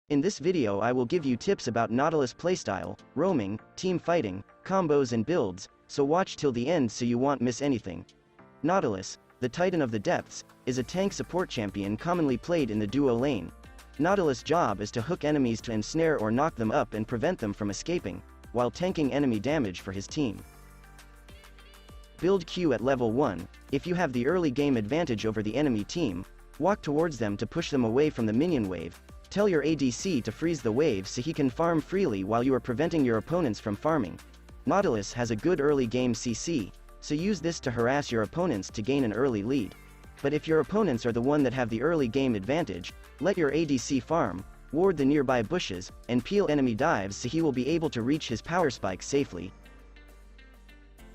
In this video I will give you tips about Nautilus playstyle, roaming, team fighting, combos and builds, so watch till the end so you won't miss anything. Nautilus, the Titan of the Depths, is a tank support champion commonly played in the duo lane. Nautilus' job is to hook enemies to ensnare or knock them up and prevent them from escaping, while tanking enemy damage for his team. Build Q at level 1, if you have the early game advantage over the enemy team, walk towards them to push them away from the minion wave. Tell your ADC to freeze the wave so he can farm freely while you are preventing your opponents from farming. Nautilus has a good early game CC, so use this to harass your opponents to gain an early lead. But if your opponents are the one that have the early game advantage, let your ADC farm, ward the nearby bushes, and peel enemy dives so he will be able to reach his power spike safely.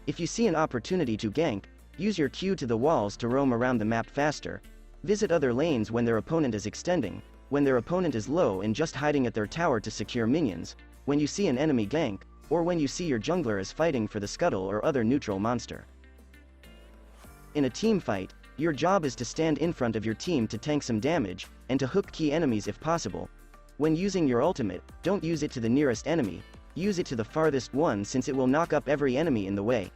If you see an opportunity to gank, use your Q to the walls to roam around the map faster. Visit other lanes when their opponent is extending, when their opponent is low and just hiding at their tower to secure minions, when you see an enemy gank, or when you see your jungler is fighting for the scuttle or other neutral monster. In a team fight, your job is to stand in front of your team to tank some damage, and to hook key enemies if possible. When using your ultimate, don't use it to the nearest enemy, use it to the farthest one since it will knock up every enemy in the way.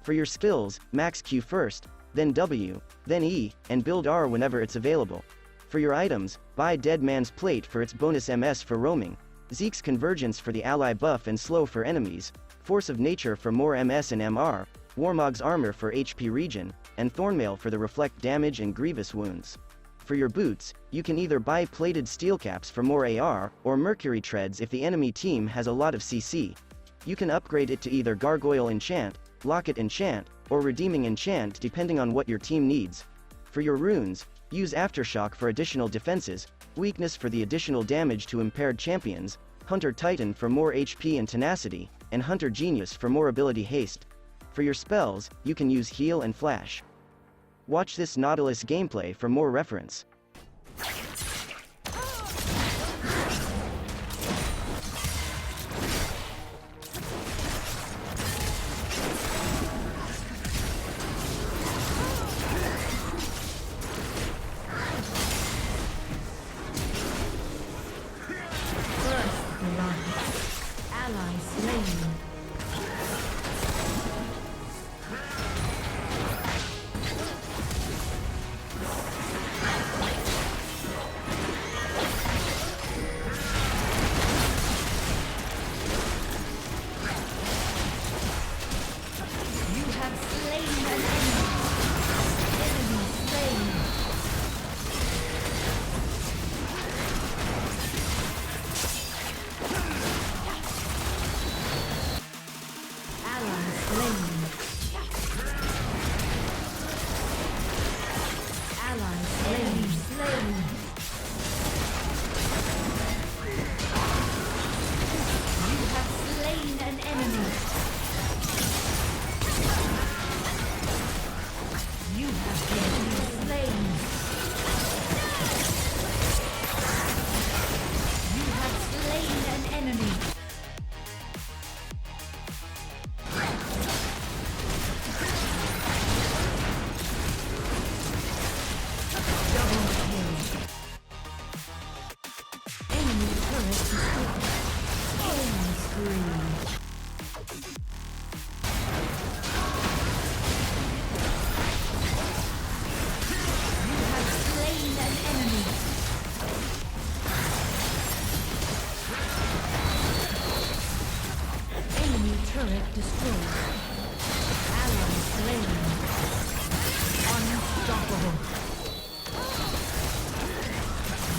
For your skills, max Q first, then W, then E, and build R whenever it's available. For your items, buy Dead Man's Plate for its bonus MS for roaming, Zeke's Convergence for the ally buff and slow for enemies, Force of Nature for more MS and MR, Warmog's Armor for HP regen, and Thornmail for the reflect damage and grievous wounds. For your boots, you can either buy Plated Steel Caps for more AR, or Mercury Treads if the enemy team has a lot of CC. You can upgrade it to either Gargoyle Enchant, Locket Enchant, or Redeeming Enchant depending on what your team needs. For your runes, use Aftershock for additional defenses, Weakness for the additional damage to impaired champions, Hunter Titan for more HP and tenacity, and Hunter Genius for more ability haste. For your spells, you can use Heal and Flash. Watch this Nautilus gameplay for more reference. Turret destroyed. Ally slain. Unstoppable.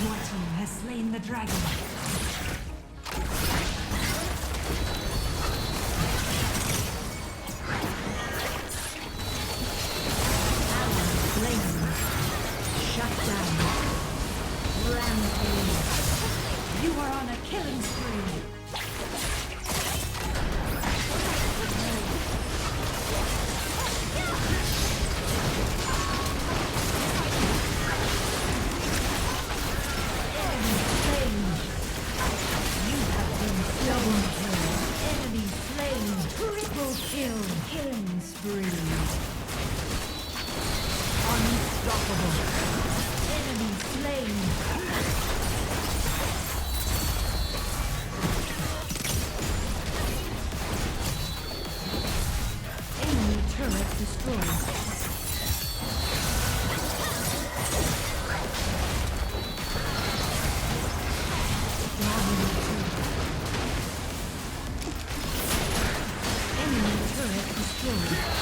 Your team has slain the dragon. Ally slain. Shut down. Rampage. You are on a killing spree. turret destroyed. Enemy turret destroyed.